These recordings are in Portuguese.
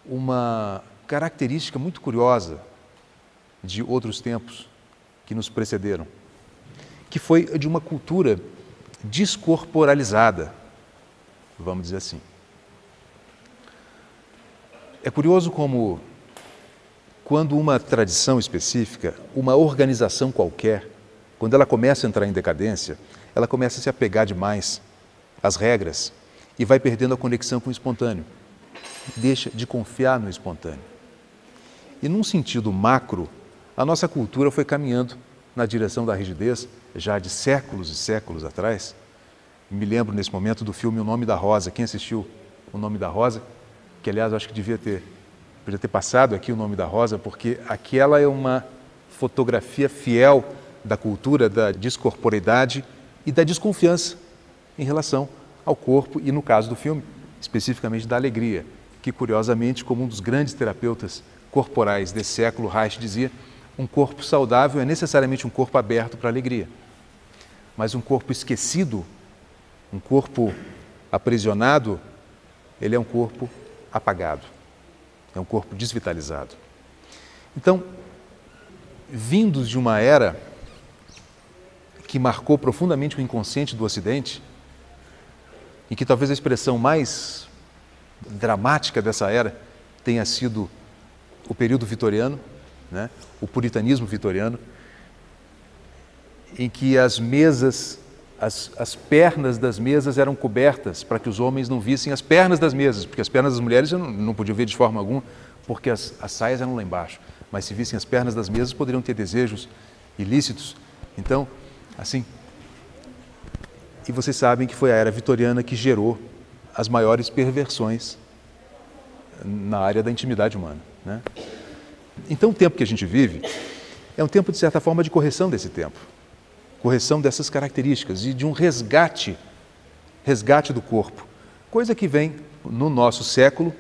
uma característica muito curiosa de outros tempos que nos precederam, que foi a de uma cultura descorporalizada, vamos dizer assim. É curioso como, quando uma tradição específica, uma organização qualquer, quando ela começa a entrar em decadência, ela começa a se apegar demais às regras e vai perdendo a conexão com o espontâneo. Deixa de confiar no espontâneo. E num sentido macro, a nossa cultura foi caminhando na direção da rigidez já de séculos e séculos atrás. Me lembro nesse momento do filme O Nome da Rosa. Quem assistiu O Nome da Rosa? Que, aliás, acho que podia ter passado aqui O Nome da Rosa, porque aquela é uma fotografia fiel da cultura da descorporeidade e da desconfiança em relação ao corpo e, no caso do filme, especificamente da alegria, que, curiosamente, como um dos grandes terapeutas corporais desse século, Reich dizia, um corpo saudável é necessariamente um corpo aberto para a alegria. Mas um corpo esquecido, um corpo aprisionado, ele é um corpo apagado, é um corpo desvitalizado. Então, vindos de uma era que marcou profundamente o inconsciente do Ocidente, e que talvez a expressão mais dramática dessa era tenha sido o período vitoriano, né? O puritanismo vitoriano, em que as mesas, as pernas das mesas eram cobertas para que os homens não vissem as pernas das mesas, porque as pernas das mulheres não podiam ver de forma alguma, porque as saias eram lá embaixo. Mas se vissem as pernas das mesas, poderiam ter desejos ilícitos. Então, assim, e vocês sabem que foi a era vitoriana que gerou as maiores perversões na área da intimidade humana, né? Então, o tempo que a gente vive é um tempo, de certa forma, de correção desse tempo, correção dessas características e de um resgate do corpo, coisa que vem no nosso século,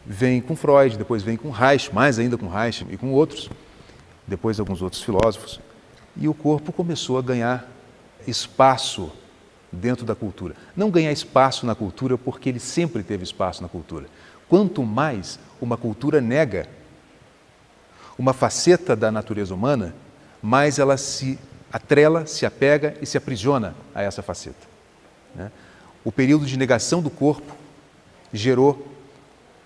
vem com Freud, depois vem com Reich, mais ainda com Reich e com outros, depois alguns outros filósofos, e o corpo começou a ganhar espaço dentro da cultura. Não ganhar espaço na cultura porque ele sempre teve espaço na cultura. Quanto mais uma cultura nega uma faceta da natureza humana, mais ela se atrela, se apega e se aprisiona a essa faceta, né? O período de negação do corpo gerou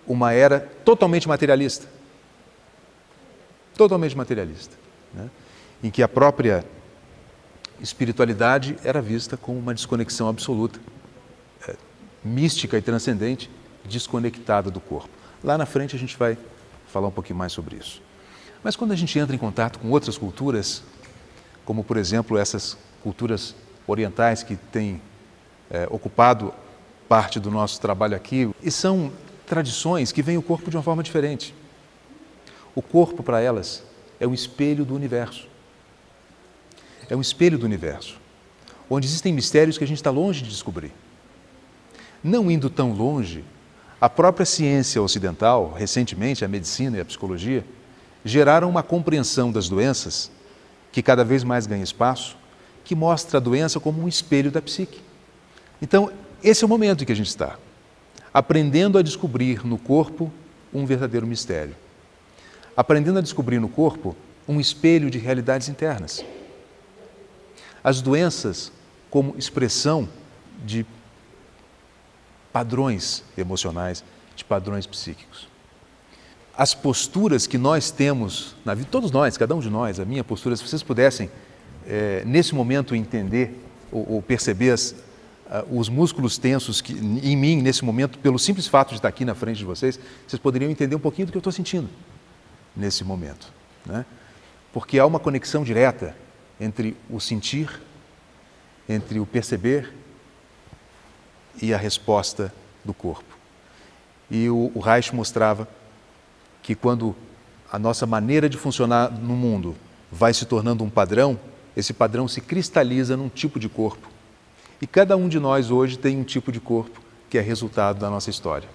uma era totalmente materialista, né? Em que a própria espiritualidade era vista como uma desconexão absoluta, mística e transcendente, desconectada do corpo. Lá na frente a gente vai falar um pouquinho mais sobre isso. Mas quando a gente entra em contato com outras culturas, como, por exemplo, essas culturas orientais que têm ocupado parte do nosso trabalho aqui, e são tradições que veem o corpo de uma forma diferente. O corpo, para elas, é um espelho do universo. É um espelho do universo, onde existem mistérios que a gente está longe de descobrir. Não indo tão longe, a própria ciência ocidental, recentemente a medicina e a psicologia, geraram uma compreensão das doenças, que cada vez mais ganha espaço, que mostra a doença como um espelho da psique. Então, esse é o momento em que a gente está, aprendendo a descobrir no corpo um verdadeiro mistério, aprendendo a descobrir no corpo um espelho de realidades internas. As doenças como expressão de padrões emocionais, de padrões psíquicos. As posturas que nós temos na vida, todos nós, cada um de nós, a minha postura, se vocês pudessem, nesse momento, entender ou perceber os músculos tensos em mim, nesse momento, pelo simples fato de estar aqui na frente de vocês, vocês poderiam entender um pouquinho do que eu estou sentindo nesse momento, né? Porque há uma conexão direta entre o sentir, entre o perceber e a resposta do corpo. E o Reich mostrava que quando a nossa maneira de funcionar no mundo vai se tornando um padrão, esse padrão se cristaliza num tipo de corpo. E cada um de nós hoje tem um tipo de corpo que é resultado da nossa história.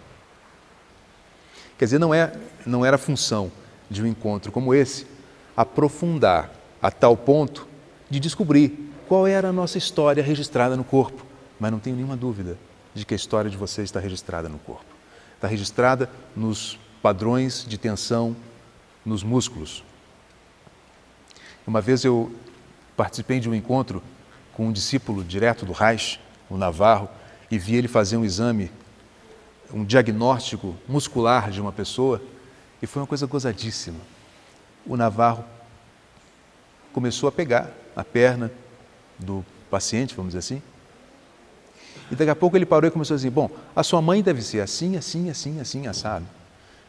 Quer dizer, não era função de um encontro como esse aprofundar a tal ponto de descobrir qual era a nossa história registrada no corpo. Mas não tenho nenhuma dúvida de que a história de vocês está registrada no corpo. Está registrada nos padrões de tensão nos músculos. Uma vez eu participei de um encontro com um discípulo direto do Reich, o Navarro, e vi ele fazer um exame, um diagnóstico muscular de uma pessoa, e foi uma coisa gozadíssima. O Navarro começou a pegar a perna do paciente, vamos dizer assim, e daqui a pouco ele parou e começou a dizer, bom, a sua mãe deve ser assim, assim, assim, assim, assado.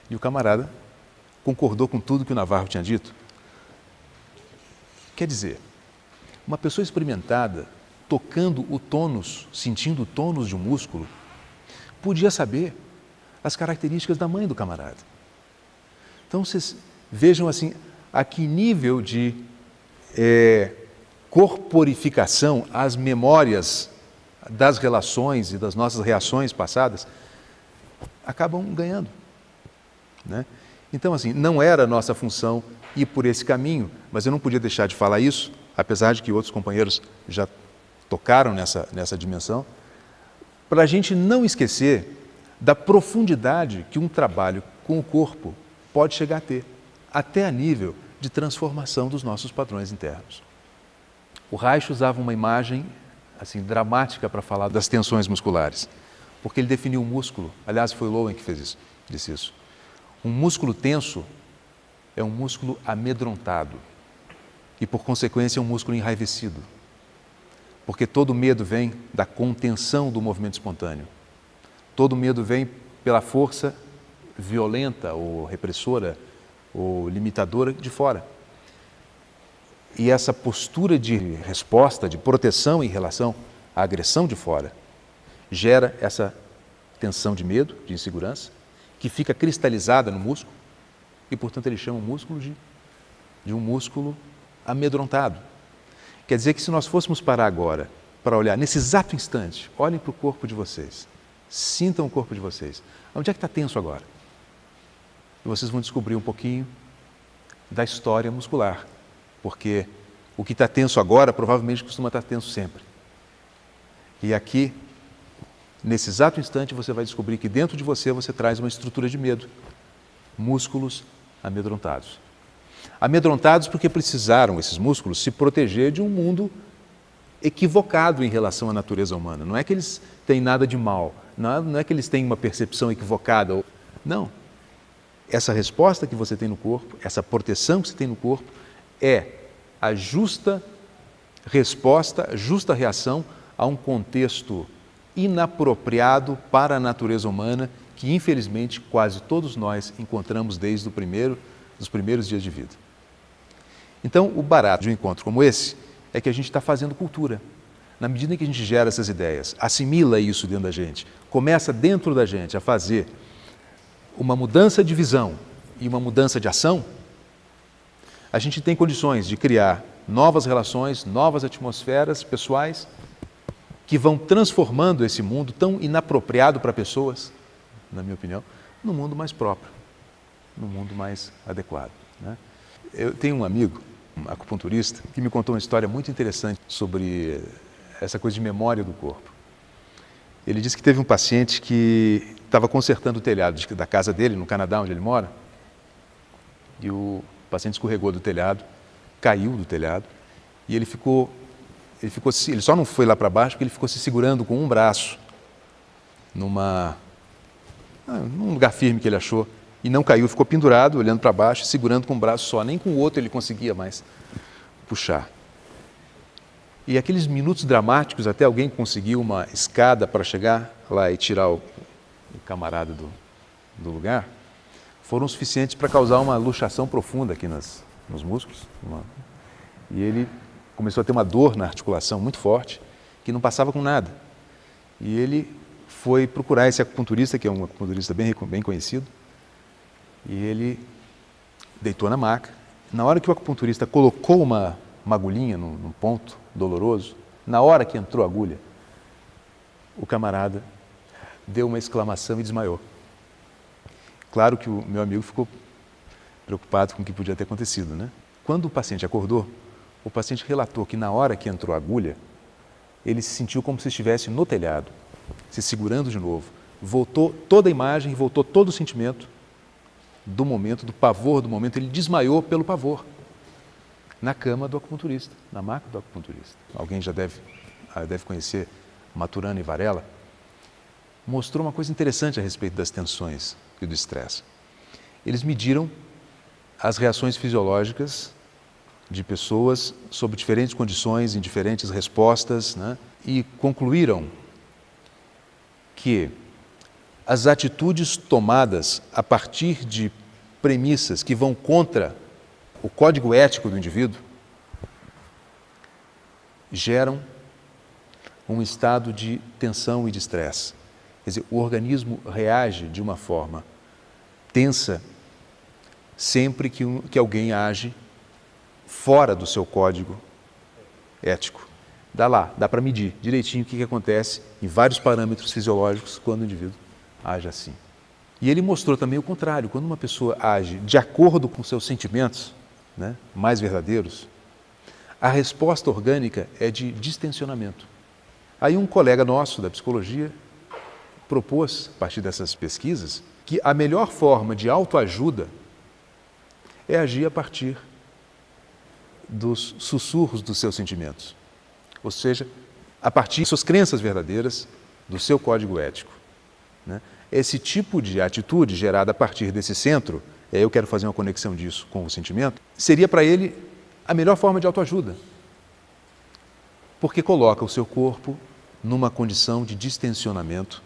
E o camarada concordou com tudo que o Navarro tinha dito. Quer dizer, uma pessoa experimentada, tocando o tônus, sentindo o tônus de um músculo, podia saber as características da mãe do camarada. Então, vocês vejam assim, a que nível de corporificação as memórias das relações e das nossas reações passadas acabam ganhando, né? Então, assim, não era nossa função ir por esse caminho, mas eu não podia deixar de falar isso, apesar de que outros companheiros já tocaram nessa dimensão, para a gente não esquecer da profundidade que um trabalho com o corpo pode chegar a ter, até a nível de transformação dos nossos padrões internos. O Reich usava uma imagem assim, dramática para falar das tensões musculares, porque ele definiu o músculo, aliás, foi o Lowen que fez isso, disse isso. Um músculo tenso é um músculo amedrontado e, por consequência, é um músculo enraivecido, porque todo medo vem da contenção do movimento espontâneo. Todo medo vem pela força violenta ou repressora ou limitadora de fora. E essa postura de resposta, de proteção em relação à agressão de fora, gera essa tensão de medo, de insegurança, que fica cristalizada no músculo e, portanto, ele chama o músculo de um músculo amedrontado. Quer dizer que se nós fôssemos parar agora para olhar, nesse exato instante, olhem para o corpo de vocês, sintam o corpo de vocês. Onde é que está tenso agora? E vocês vão descobrir um pouquinho da história muscular, porque o que está tenso agora provavelmente costuma estar tenso sempre. E aqui, nesse exato instante, você vai descobrir que dentro de você traz uma estrutura de medo, músculos amedrontados. Amedrontados porque precisaram, esses músculos, se proteger de um mundo equivocado em relação à natureza humana. Não é que eles têm nada de mal, não é que eles têm uma percepção equivocada. Não. Essa resposta que você tem no corpo, essa proteção que você tem no corpo, é a justa resposta, a justa reação a um contexto inapropriado para a natureza humana que, infelizmente, quase todos nós encontramos desde os primeiros dias de vida. Então, o barato de um encontro como esse é que a gente está fazendo cultura. Na medida em que a gente gera essas ideias, assimila isso dentro da gente, começa dentro da gente a fazer uma mudança de visão e uma mudança de ação, a gente tem condições de criar novas relações, novas atmosferas pessoais que vão transformando esse mundo tão inapropriado para pessoas, na minha opinião, num mundo mais próprio, num mundo mais adequado, né? Eu tenho um amigo, um acupunturista, que me contou uma história muito interessante sobre essa coisa de memória do corpo. Ele disse que teve um paciente que estava consertando o telhado da casa dele, no Canadá, onde ele mora, e o paciente escorregou do telhado, caiu do telhado, e ele só não foi lá para baixo porque ele ficou se segurando com um braço num lugar firme que ele achou, e não caiu, ficou pendurado, olhando para baixo, segurando com um braço só, nem com o outro ele conseguia mais puxar. E aqueles minutos dramáticos, até alguém conseguiu uma escada para chegar lá e tirar o camarada do lugar, foram suficientes para causar uma luxação profunda aqui nos músculos. E ele começou a ter uma dor na articulação muito forte, que não passava com nada. E ele foi procurar esse acupunturista, que é um acupunturista bem conhecido, e ele deitou na maca. Na hora que o acupunturista colocou uma agulhinha num ponto doloroso, na hora que entrou a agulha, o camarada deu uma exclamação e desmaiou. Claro que o meu amigo ficou preocupado com o que podia ter acontecido, né? Quando o paciente acordou, o paciente relatou que na hora que entrou a agulha, ele se sentiu como se estivesse no telhado, se segurando de novo. Voltou toda a imagem, voltou todo o sentimento do momento, do pavor do momento, ele desmaiou pelo pavor, na cama do acupunturista, na maca do acupunturista. Alguém já deve conhecer Maturana e Varela. Mostrou uma coisa interessante a respeito das tensões e do estresse. Eles mediram as reações fisiológicas de pessoas sob diferentes condições, em diferentes respostas, né? E concluíram que as atitudes tomadas a partir de premissas que vão contra o código ético do indivíduo geram um estado de tensão e de estresse. Quer dizer, o organismo reage de uma forma tensa sempre que alguém age fora do seu código ético. Dá para medir direitinho o que acontece em vários parâmetros fisiológicos quando o indivíduo age assim. E ele mostrou também o contrário, quando uma pessoa age de acordo com seus sentimentos, né, mais verdadeiros, a resposta orgânica é de distensionamento. Aí um colega nosso da psicologia propôs, a partir dessas pesquisas, que a melhor forma de autoajuda é agir a partir dos sussurros dos seus sentimentos. Ou seja, a partir de suas crenças verdadeiras, do seu código ético. Né? Esse tipo de atitude gerada a partir desse centro, eu quero fazer uma conexão disso com o sentimento, seria para ele a melhor forma de autoajuda. Porque coloca o seu corpo numa condição de distensionamento,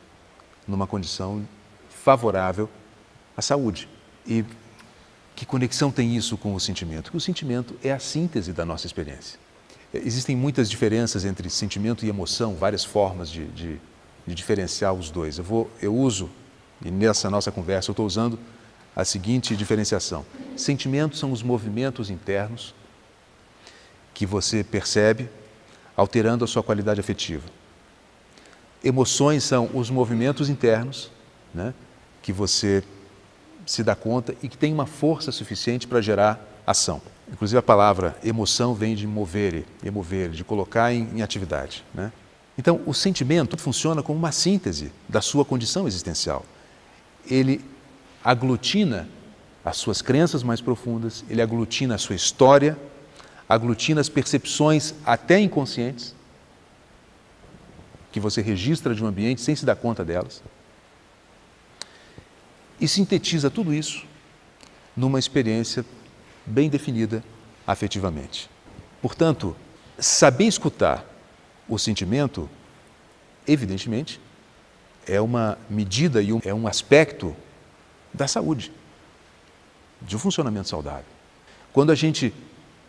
numa condição favorável à saúde. E que conexão tem isso com o sentimento? Porque o sentimento é a síntese da nossa experiência. Existem muitas diferenças entre sentimento e emoção, várias formas de diferenciar os dois. Eu uso, e nessa nossa conversa eu estou usando a seguinte diferenciação. Sentimentos são os movimentos internos que você percebe alterando a sua qualidade afetiva. Emoções são os movimentos internos, né, que você se dá conta e que tem uma força suficiente para gerar ação. Inclusive a palavra emoção vem de movere, de colocar em atividade. Né? Então o sentimento funciona como uma síntese da sua condição existencial. Ele aglutina as suas crenças mais profundas, ele aglutina a sua história, aglutina as percepções até inconscientes que você registra de um ambiente sem se dar conta delas e sintetiza tudo isso numa experiência bem definida afetivamente. Portanto, saber escutar o sentimento, evidentemente, é uma medida e é um aspecto da saúde, de um funcionamento saudável. Quando a gente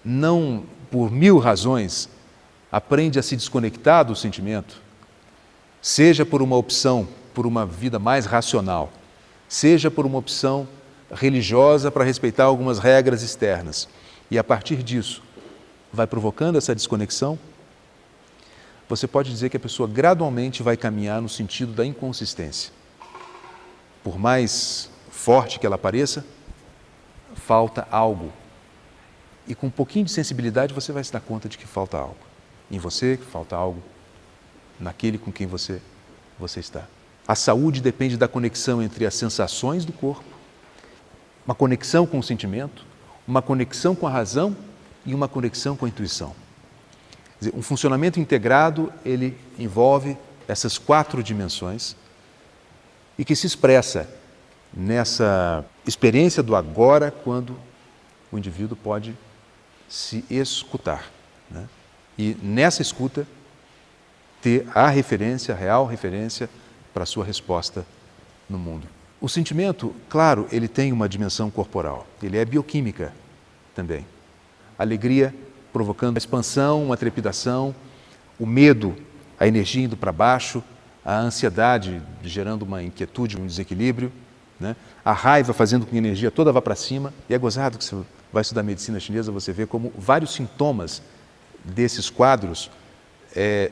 não, por mil razões, aprende a se desconectar do sentimento, seja por uma opção, por uma vida mais racional, seja por uma opção religiosa para respeitar algumas regras externas, e a partir disso vai provocando essa desconexão, você pode dizer que a pessoa gradualmente vai caminhar no sentido da inconsistência. Por mais forte que ela pareça, falta algo. E com um pouquinho de sensibilidade você vai se dar conta de que falta algo. Em você, que falta algo naquele com quem você está. A saúde depende da conexão entre as sensações do corpo, uma conexão com o sentimento, uma conexão com a razão e uma conexão com a intuição. Quer dizer, um funcionamento integrado, ele envolve essas 4 dimensões e que se expressa nessa experiência do agora, quando o indivíduo pode se escutar, né? E nessa escuta ter a referência, a real referência para a sua resposta no mundo. O sentimento, claro, ele tem uma dimensão corporal, ele é bioquímica também. Alegria provocando a expansão, uma trepidação, o medo, a energia indo para baixo, a ansiedade gerando uma inquietude, um desequilíbrio, né? A raiva fazendo com que a energia toda vá para cima. E é gozado que você vai estudar medicina chinesa, você vê como vários sintomas desses quadros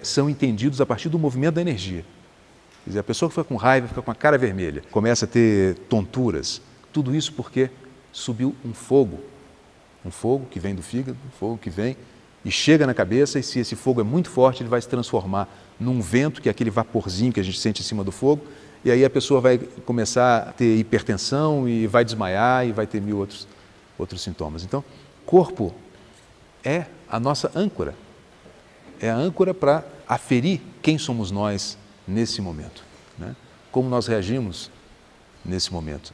são entendidos a partir do movimento da energia. Quer dizer, a pessoa que fica com raiva, fica com a cara vermelha, começa a ter tonturas, tudo isso porque subiu um fogo que vem do fígado, um fogo que vem e chega na cabeça, e se esse fogo é muito forte, ele vai se transformar num vento, que é aquele vaporzinho que a gente sente em cima do fogo, e aí a pessoa vai começar a ter hipertensão e vai desmaiar e vai ter mil outros sintomas. Então, corpo é a nossa âncora, é a âncora para aferir quem somos nós nesse momento, né? Como nós reagimos nesse momento.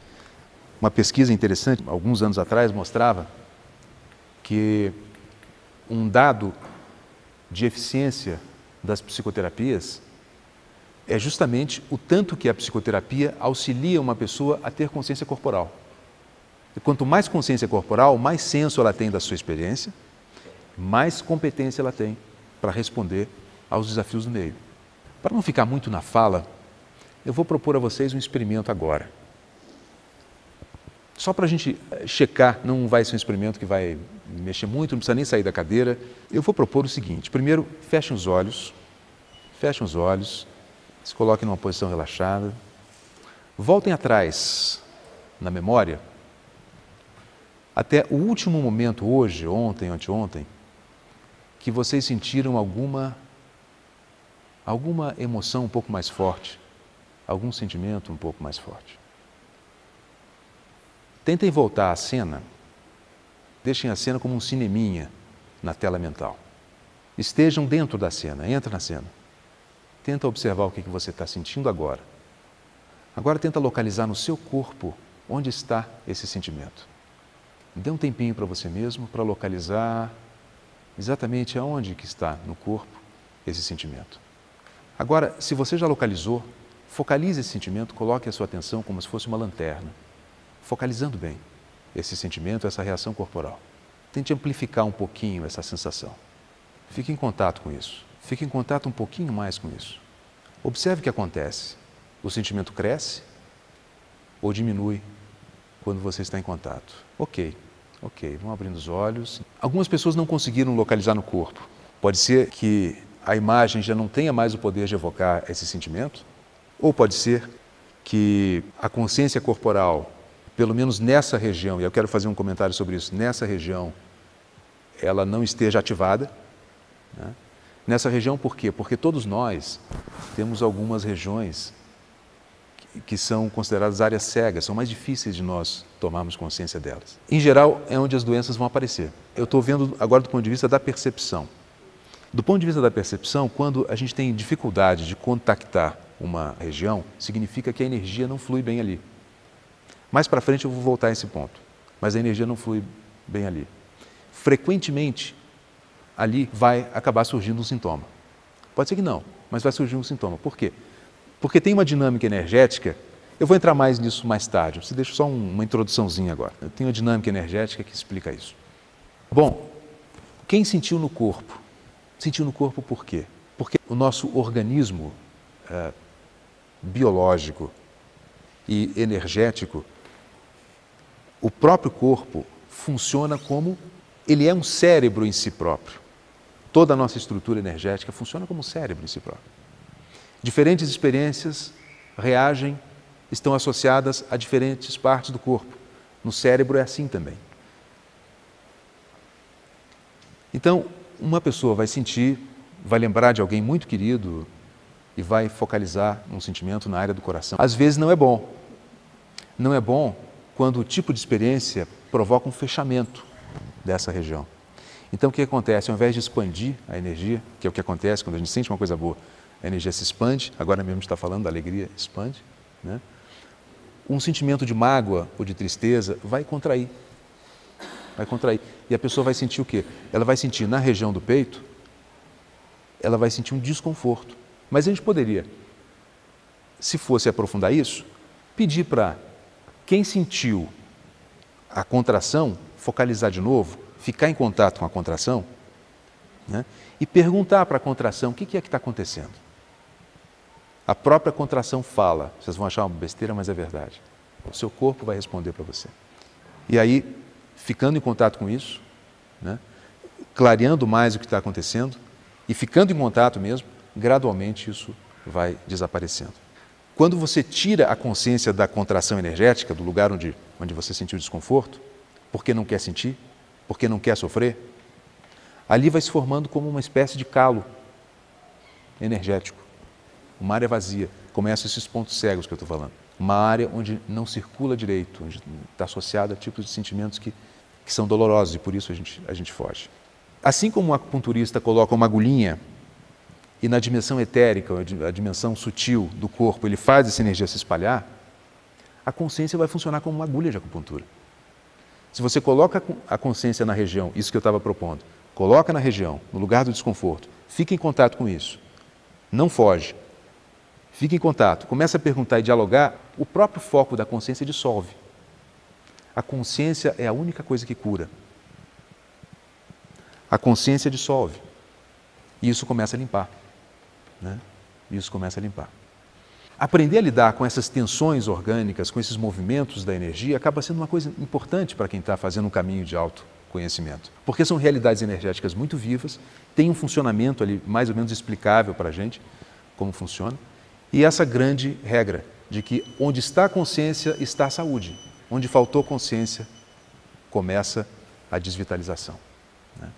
Uma pesquisa interessante, alguns anos atrás, mostrava que um dado de eficiência das psicoterapias é justamente o tanto que a psicoterapia auxilia uma pessoa a ter consciência corporal. E quanto mais consciência corporal, mais senso ela tem da sua experiência, mais competência ela tem para responder aos desafios do meio. Para não ficar muito na fala, eu vou propor a vocês um experimento agora. Só para a gente checar, não vai ser um experimento que vai mexer muito, não precisa nem sair da cadeira. Eu vou propor o seguinte: primeiro, fechem os olhos, se coloquem numa posição relaxada, voltem atrás na memória, até o último momento, hoje, ontem, anteontem, que vocês sentiram alguma emoção um pouco mais forte, algum sentimento um pouco mais forte. Tentem voltar à cena, deixem a cena como um cineminha na tela mental. Estejam dentro da cena, entra na cena. Tenta observar o que você está sentindo agora. Agora tenta localizar no seu corpo onde está esse sentimento. Dê um tempinho para você mesmo para localizar exatamente aonde que está no corpo esse sentimento. Agora, se você já localizou, focalize esse sentimento, coloque a sua atenção como se fosse uma lanterna, focalizando bem esse sentimento, essa reação corporal. Tente amplificar um pouquinho essa sensação. Fique em contato com isso. Fique em contato um pouquinho mais com isso. Observe o que acontece. O sentimento cresce ou diminui quando você está em contato. Ok, vamos abrindo os olhos. Algumas pessoas não conseguiram localizar no corpo. Pode ser que a imagem já não tenha mais o poder de evocar esse sentimento, ou pode ser que a consciência corporal, pelo menos nessa região, e eu quero fazer um comentário sobre isso, nessa região, ela não esteja ativada, né? Nessa região por quê? Porque todos nós temos algumas regiões que são consideradas áreas cegas, são mais difíceis de nós tomarmos consciência delas. Em geral, é onde as doenças vão aparecer. Eu estou vendo agora do ponto de vista da percepção. Do ponto de vista da percepção, quando a gente tem dificuldade de contactar uma região, significa que a energia não flui bem ali. Mais para frente eu vou voltar a esse ponto, mas a energia não flui bem ali. Frequentemente, ali vai acabar surgindo um sintoma. Pode ser que não, mas vai surgir um sintoma. Por quê? Porque tem uma dinâmica energética, eu vou entrar mais nisso mais tarde, você deixa só uma introduçãozinha agora. Tem uma dinâmica energética que explica isso. Bom, quem sentiu no corpo? Sentiu no corpo por quê? Porque o nosso organismo biológico e energético, o próprio corpo funciona como, ele é um cérebro em si próprio. Toda a nossa estrutura energética funciona como um cérebro em si próprio. Diferentes experiências reagem, estão associadas a diferentes partes do corpo. No cérebro é assim também. Então, uma pessoa vai sentir, vai lembrar de alguém muito querido e vai focalizar um sentimento na área do coração. Às vezes não é bom. Não é bom quando o tipo de experiência provoca um fechamento dessa região. Então, o que acontece? Ao invés de expandir a energia, que é o que acontece quando a gente sente uma coisa boa, a energia se expande, agora mesmo a gente está falando da alegria, expande, né? Um sentimento de mágoa ou de tristeza vai contrair. Vai contrair. E a pessoa vai sentir o quê? Ela vai sentir na região do peito, ela vai sentir um desconforto. Mas a gente poderia, se fosse aprofundar isso, pedir para quem sentiu a contração, focalizar de novo, ficar em contato com a contração, né? E perguntar para a contração o que é que está acontecendo. A própria contração fala, vocês vão achar uma besteira, mas é verdade. O seu corpo vai responder para você. E aí, ficando em contato com isso, né? Clareando mais o que está acontecendo e ficando em contato mesmo, gradualmente isso vai desaparecendo. Quando você tira a consciência da contração energética, do lugar onde você sentiu desconforto, porque não quer sentir, porque não quer sofrer, ali vai se formando como uma espécie de calo energético, uma área vazia. Começam esses pontos cegos que eu estou falando. Uma área onde não circula direito, onde está associada a tipos de sentimentos que são dolorosos e por isso a gente foge. Assim como um acupunturista coloca uma agulhinha e na dimensão etérica, a dimensão sutil do corpo, ele faz essa energia se espalhar, a consciência vai funcionar como uma agulha de acupuntura. Se você coloca a consciência na região, isso que eu estava propondo, coloca na região, no lugar do desconforto, fica em contato com isso, não foge, fica em contato, começa a perguntar e dialogar, o próprio foco da consciência dissolve. A consciência é a única coisa que cura. A consciência dissolve. E isso começa a limpar. Né? Isso começa a limpar. Aprender a lidar com essas tensões orgânicas, com esses movimentos da energia, acaba sendo uma coisa importante para quem está fazendo um caminho de autoconhecimento. Porque são realidades energéticas muito vivas, tem um funcionamento ali mais ou menos explicável para a gente, como funciona. E essa grande regra de que onde está a consciência está a saúde. Onde faltou consciência, começa a desvitalização. Né?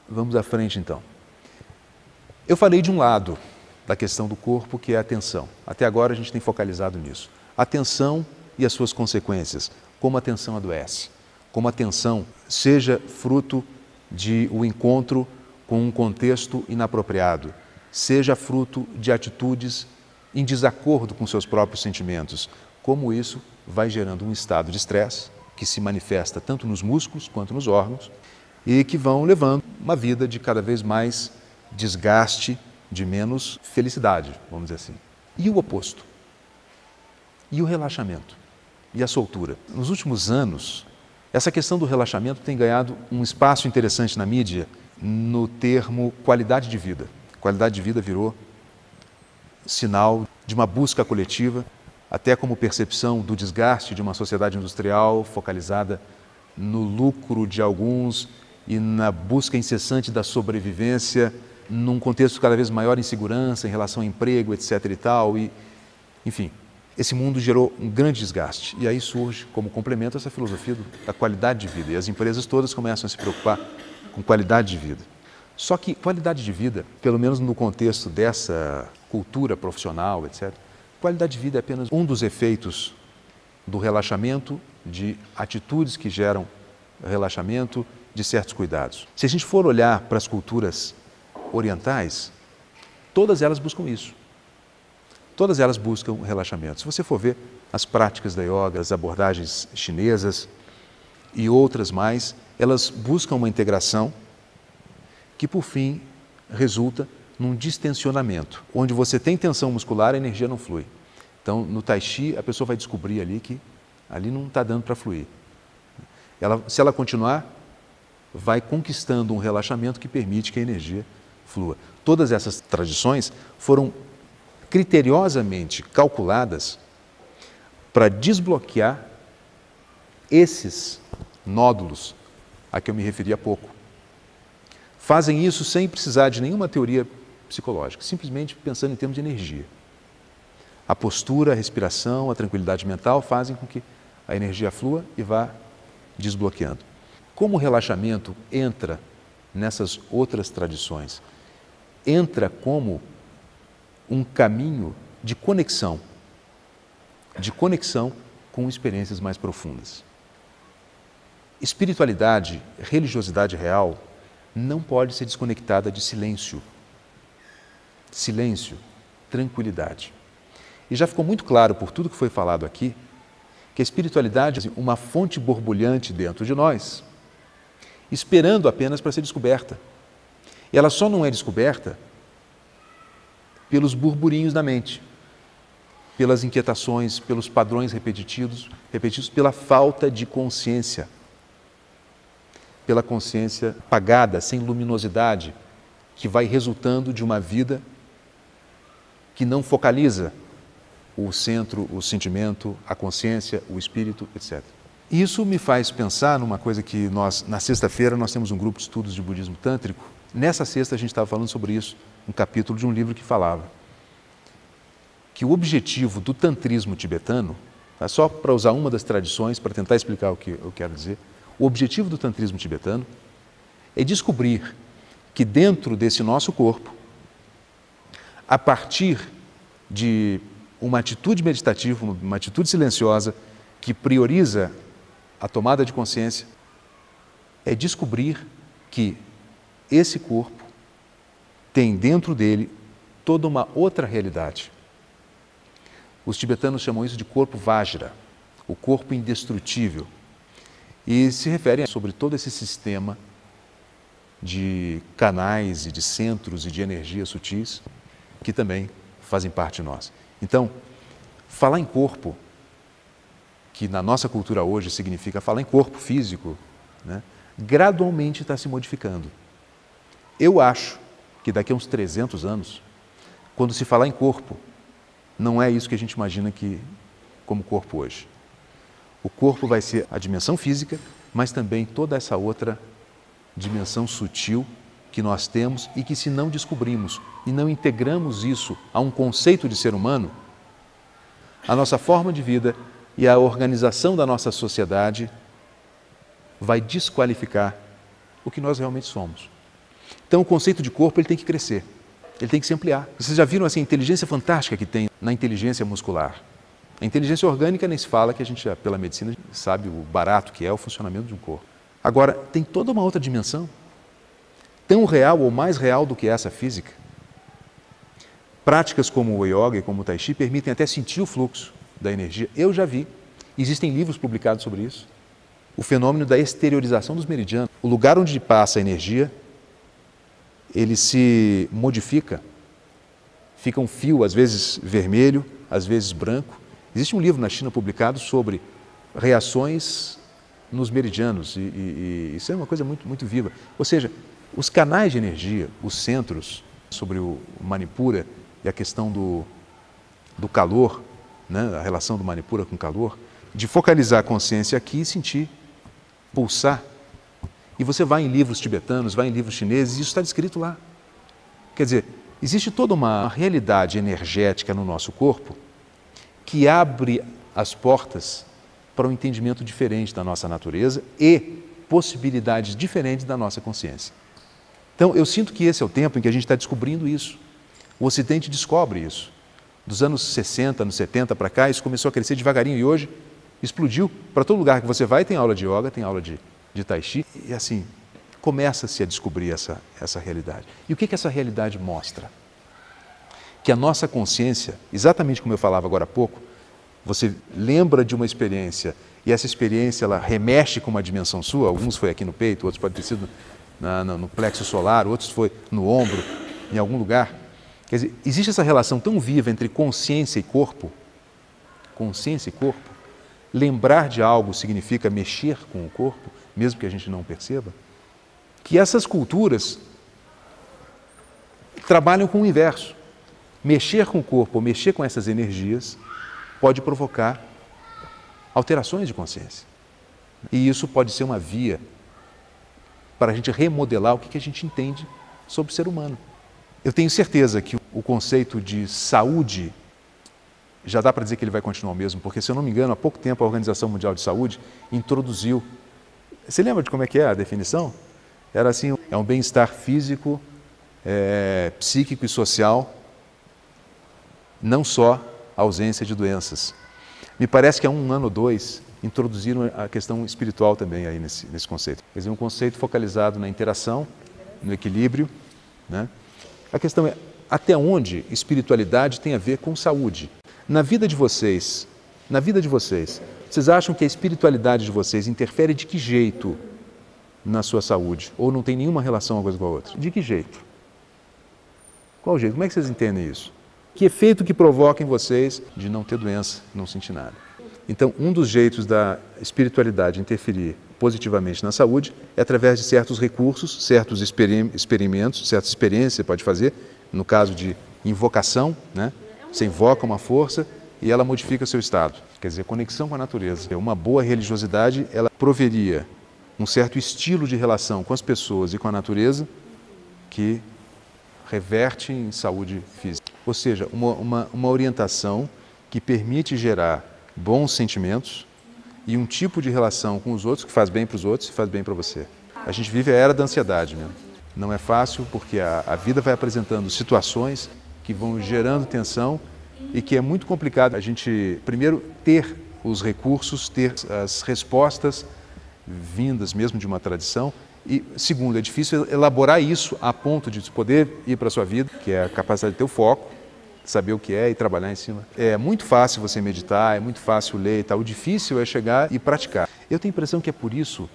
Vamos à frente, então. Eu falei de um lado da questão do corpo, que é a tensão. Até agora a gente tem focalizado nisso. A tensão e as suas consequências, como a tensão adoece, como a tensão seja fruto de um encontro com um contexto inapropriado, seja fruto de atitudes em desacordo com seus próprios sentimentos, como isso vai gerando um estado de estresse que se manifesta tanto nos músculos quanto nos órgãos e que vão levando uma vida de cada vez mais desgaste, de menos felicidade, vamos dizer assim. E o oposto? E o relaxamento? E a soltura? Nos últimos anos, essa questão do relaxamento tem ganhado um espaço interessante na mídia no termo qualidade de vida. Qualidade de vida virou sinal de uma busca coletiva, até como percepção do desgaste de uma sociedade industrial focalizada no lucro de alguns e na busca incessante da sobrevivência, num contexto cada vez maior de insegurança em relação ao emprego, etc. e tal. E, enfim, esse mundo gerou um grande desgaste. E aí surge, como complemento, essa filosofia da qualidade de vida. E as empresas todas começam a se preocupar com qualidade de vida. Só que qualidade de vida, pelo menos no contexto dessa cultura profissional, etc., qualidade de vida é apenas um dos efeitos do relaxamento, de atitudes que geram relaxamento, de certos cuidados. Se a gente for olhar para as culturas orientais, todas elas buscam isso. Todas elas buscam relaxamento. Se você for ver as práticas da yoga, as abordagens chinesas e outras mais, elas buscam uma integração que, por fim, resulta num distensionamento. Onde você tem tensão muscular, a energia não flui. Então, no Tai Chi, a pessoa vai descobrir ali que ali não está dando para fluir. Se ela continuar, vai conquistando um relaxamento que permite que a energia flua. Todas essas tradições foram criteriosamente calculadas para desbloquear esses nódulos a que eu me referi há pouco. Fazem isso sem precisar de nenhuma teoria psicológica, simplesmente pensando em termos de energia. A postura, a respiração, a tranquilidade mental fazem com que a energia flua e vá desbloqueando. Como o relaxamento entra nessas outras tradições? Entra como um caminho de conexão com experiências mais profundas. Espiritualidade, religiosidade real, não pode ser desconectada de silêncio. Silêncio, tranquilidade. E já ficou muito claro por tudo que foi falado aqui, que a espiritualidade é uma fonte borbulhante dentro de nós, esperando apenas para ser descoberta. E ela só não é descoberta pelos burburinhos da mente, pelas inquietações, pelos padrões repetidos, pela falta de consciência, pela consciência apagada, sem luminosidade, que vai resultando de uma vida que não focaliza o centro, o sentimento, a consciência, o espírito, etc. Isso me faz pensar numa coisa que na sexta-feira, nós temos um grupo de estudos de budismo tântrico. Nessa sexta, a gente estava falando sobre isso, um capítulo de um livro que falava que o objetivo do tantrismo tibetano, tá, só para usar uma das tradições, para tentar explicar o que eu quero dizer, o objetivo do tantrismo tibetano é descobrir que dentro desse nosso corpo, a partir de uma atitude meditativa, uma atitude silenciosa, que prioriza a tomada de consciência, é descobrir que esse corpo tem dentro dele toda uma outra realidade. Os tibetanos chamam isso de corpo Vajra, o corpo indestrutível, e se referem sobre todo esse sistema de canais e de centros e de energias sutis que também fazem parte de nós. Então, falar em corpo, que na nossa cultura hoje significa falar em corpo físico, né, gradualmente está se modificando. Eu acho que daqui a uns 300 anos, quando se falar em corpo, não é isso que a gente imagina que como corpo hoje. O corpo vai ser a dimensão física, mas também toda essa outra dimensão sutil que nós temos e que, se não descobrimos e não integramos isso a um conceito de ser humano, a nossa forma de vida e a organização da nossa sociedade vai desqualificar o que nós realmente somos. Então, o conceito de corpo ele tem que crescer, ele tem que se ampliar. Vocês já viram assim, a inteligência fantástica que tem na inteligência muscular? A inteligência orgânica nem se fala, que a gente, pela medicina, sabe o barato que é o funcionamento de um corpo. Agora, tem toda uma outra dimensão, tão real ou mais real do que essa física. Práticas como o yoga e como o tai chi permitem até sentir o fluxo da energia. Eu já vi, existem livros publicados sobre isso. O fenômeno da exteriorização dos meridianos. O lugar onde passa a energia, ele se modifica. Fica um fio, às vezes vermelho, às vezes branco. Existe um livro na China publicado sobre reações nos meridianos e isso é uma coisa muito, muito viva. Ou seja, os canais de energia, os centros sobre o Manipura e a questão do calor, né, a relação do Manipura com o calor, de focalizar a consciência aqui e sentir pulsar. E você vai em livros tibetanos, vai em livros chineses, e isso está descrito lá. Quer dizer, existe toda uma realidade energética no nosso corpo que abre as portas para um entendimento diferente da nossa natureza e possibilidades diferentes da nossa consciência. Então, eu sinto que esse é o tempo em que a gente está descobrindo isso. O Ocidente descobre isso. Dos anos 60, anos 70 para cá, isso começou a crescer devagarinho e hoje explodiu. Para todo lugar que você vai tem aula de yoga, tem aula de tai chi e assim, começa-se a descobrir essa realidade. E o que essa realidade mostra? Que a nossa consciência, exatamente como eu falava agora há pouco, você lembra de uma experiência e essa experiência ela remexe com uma dimensão sua, alguns foi aqui no peito, outros pode ter sido no plexo solar, outros foi no ombro, em algum lugar. Quer dizer, existe essa relação tão viva entre consciência e corpo. Consciência e corpo. Lembrar de algo significa mexer com o corpo, mesmo que a gente não perceba. Que essas culturas trabalham com o inverso. Mexer com o corpo, mexer com essas energias, pode provocar alterações de consciência. E isso pode ser uma via para a gente remodelar o que a gente entende sobre o ser humano. Eu tenho certeza que o conceito de saúde, já dá para dizer que ele vai continuar o mesmo, porque, se eu não me engano, há pouco tempo a Organização Mundial de Saúde introduziu... Você lembra de como é que é a definição? Era assim, é um bem-estar físico, psíquico e social, não só a ausência de doenças. Me parece que há um ano ou dois introduziram a questão espiritual também aí nesse conceito. Quer dizer, um conceito focalizado na interação, no equilíbrio, né? A questão é até onde espiritualidade tem a ver com saúde. Na vida de vocês, vocês acham que a espiritualidade de vocês interfere de que jeito na sua saúde? Ou não tem nenhuma relação uma coisa com a outra? De que jeito? Qual jeito? Como é que vocês entendem isso? Que efeito que provoca em vocês de não ter doença, não sentir nada? Então, um dos jeitos da espiritualidade interferir positivamente na saúde é através de certos recursos, certos experimentos, certas experiências que você pode fazer, no caso de invocação, né? Você invoca uma força e ela modifica o seu estado. Quer dizer, conexão com a natureza. Uma boa religiosidade, ela proveria um certo estilo de relação com as pessoas e com a natureza que reverte em saúde física. Ou seja, uma orientação que permite gerar bons sentimentos e um tipo de relação com os outros que faz bem para os outros e faz bem para você. A gente vive a era da ansiedade mesmo. Não é fácil porque a vida vai apresentando situações que vão gerando tensão e que é muito complicado a gente, primeiro, ter os recursos, ter as respostas vindas mesmo de uma tradição, e segundo, é difícil elaborar isso a ponto de poder ir para a sua vida, que é a capacidade de ter o foco, saber o que é e trabalhar em cima. É muito fácil você meditar, é muito fácil ler e tal, o difícil é chegar e praticar. Eu tenho a impressão que é por isso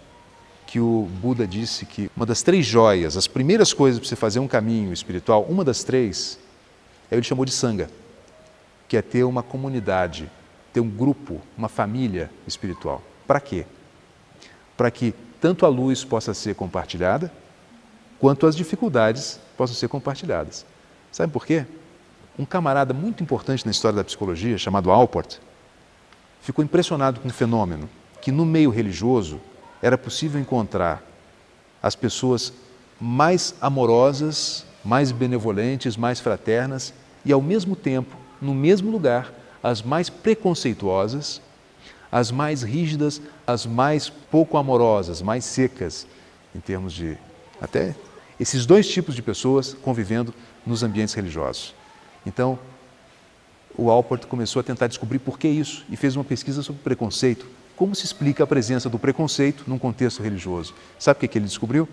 que o Buda disse que uma das 3 joias, as primeiras coisas para você fazer um caminho espiritual, uma das 3, ele chamou de Sangha, que é ter uma comunidade, ter um grupo, uma família espiritual. Para quê? Para que tanto a luz possa ser compartilhada, quanto as dificuldades possam ser compartilhadas. Sabe por quê? Um camarada muito importante na história da psicologia, chamado Alport, ficou impressionado com um fenômeno que no meio religioso era possível encontrar as pessoas mais amorosas, mais benevolentes, mais fraternas e, ao mesmo tempo, no mesmo lugar, as mais preconceituosas, as mais rígidas, as mais pouco amorosas, mais secas, em termos de até esses 2 tipos de pessoas convivendo nos ambientes religiosos. Então, o Alport começou a tentar descobrir por que isso e fez uma pesquisa sobre preconceito. Como se explica a presença do preconceito num contexto religioso? Sabe o que ele descobriu?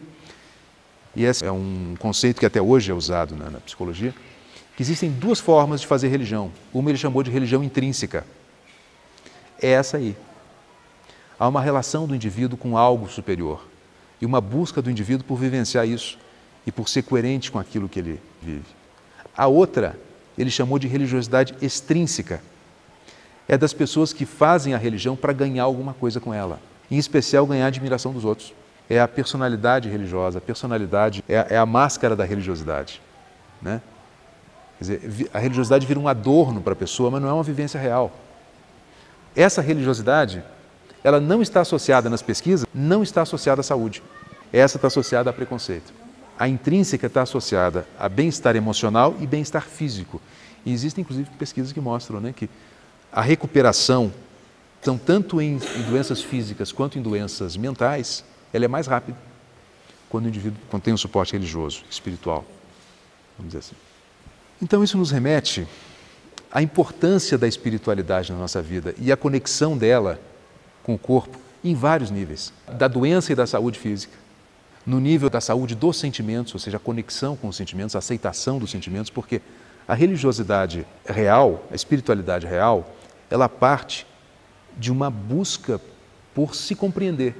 E esse é um conceito que até hoje é usado na psicologia, que existem 2 formas de fazer religião. Uma ele chamou de religião intrínseca. É essa aí. Há uma relação do indivíduo com algo superior e uma busca do indivíduo por vivenciar isso e por ser coerente com aquilo que ele vive. A outra, ele chamou de religiosidade extrínseca. É das pessoas que fazem a religião para ganhar alguma coisa com ela, em especial ganhar a admiração dos outros. É a personalidade religiosa, a personalidade é a máscara da religiosidade, né? Quer dizer, a religiosidade vira um adorno para a pessoa, mas não é uma vivência real. Essa religiosidade, ela não está associada nas pesquisas, não está associada à saúde. Essa está associada a preconceito. A intrínseca está associada a bem-estar emocional e bem-estar físico. E existem, inclusive, pesquisas que mostram, né, que a recuperação, então, tanto em doenças físicas quanto em doenças mentais, ela é mais rápida quando o indivíduo tem um suporte religioso, espiritual, vamos dizer assim. Então, isso nos remete à importância da espiritualidade na nossa vida e a conexão dela com o corpo em vários níveis, da doença e da saúde física, no nível da saúde dos sentimentos, ou seja, a conexão com os sentimentos, a aceitação dos sentimentos, porque a religiosidade real, a espiritualidade real, ela parte de uma busca por se compreender.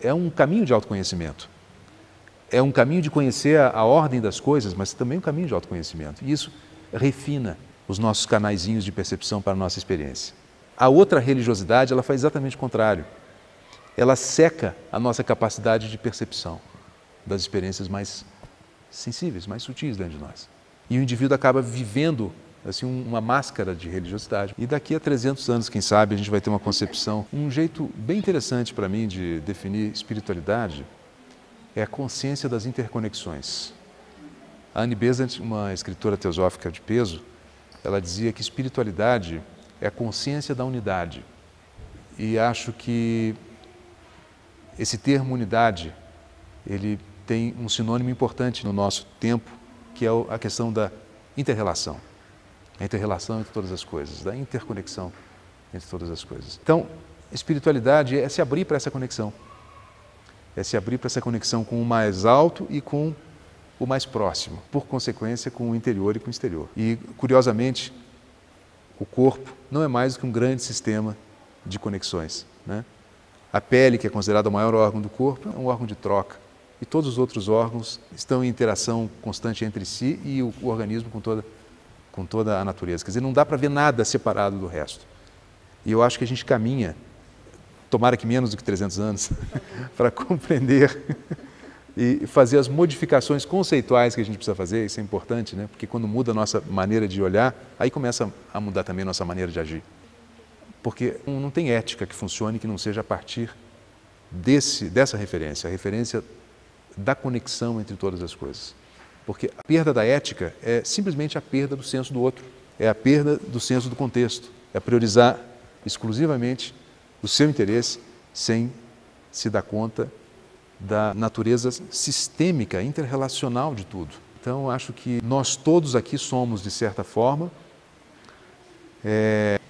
É um caminho de autoconhecimento. É um caminho de conhecer a ordem das coisas, mas também um caminho de autoconhecimento. E isso refina os nossos canaizinhos de percepção para a nossa experiência. A outra religiosidade, ela faz exatamente o contrário. Ela seca a nossa capacidade de percepção das experiências mais sensíveis, mais sutis dentro de nós. E o indivíduo acaba vivendo assim, uma máscara de religiosidade. E daqui a 300 anos, quem sabe, a gente vai ter uma concepção, um jeito bem interessante para mim de definir espiritualidade é a consciência das interconexões. A Annie Besant, uma escritora teosófica de peso, ela dizia que espiritualidade é a consciência da unidade. E acho que esse termo unidade, ele tem um sinônimo importante no nosso tempo, que é a questão da inter-relação. A inter-relação entre todas as coisas, da interconexão entre todas as coisas. Então, espiritualidade é se abrir para essa conexão. É se abrir para essa conexão com o mais alto e com o mais próximo, por consequência, com o interior e com o exterior. E, curiosamente, o corpo não é mais do que um grande sistema de conexões, né? A pele, que é considerada o maior órgão do corpo, é um órgão de troca. E todos os outros órgãos estão em interação constante entre si e o organismo com toda a natureza. Quer dizer, não dá para ver nada separado do resto. E eu acho que a gente caminha, tomara que menos do que 300 anos, para compreender e fazer as modificações conceituais que a gente precisa fazer. Isso é importante, né? Porque quando muda a nossa maneira de olhar, aí começa a mudar também a nossa maneira de agir. Porque não tem ética que funcione que não seja a partir dessa referência, a referência da conexão entre todas as coisas. Porque a perda da ética é simplesmente a perda do senso do outro, é a perda do senso do contexto, é priorizar exclusivamente o seu interesse sem se dar conta da natureza sistêmica, interrelacional de tudo. Então, acho que nós todos aqui somos, de certa forma,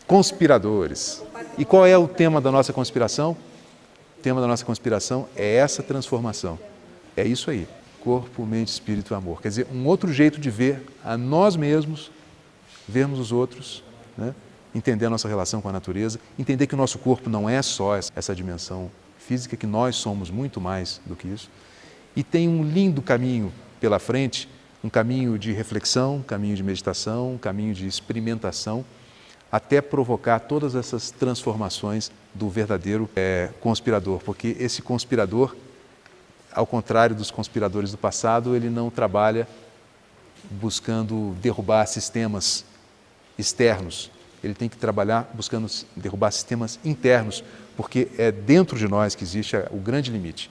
conspiradores. E qual é o tema da nossa conspiração? O tema da nossa conspiração é essa transformação. É isso aí, corpo, mente, espírito e amor. Quer dizer, um outro jeito de ver a nós mesmos, vermos os outros, né? Entender a nossa relação com a natureza, entender que o nosso corpo não é só essa dimensão física, que nós somos muito mais do que isso. E tem um lindo caminho pela frente, um caminho de reflexão, um caminho de meditação, um caminho de experimentação, até provocar todas essas transformações do verdadeiro conspirador. Porque esse conspirador, ao contrário dos conspiradores do passado, ele não trabalha buscando derrubar sistemas externos. Ele tem que trabalhar buscando derrubar sistemas internos, porque é dentro de nós que existe o grande limite.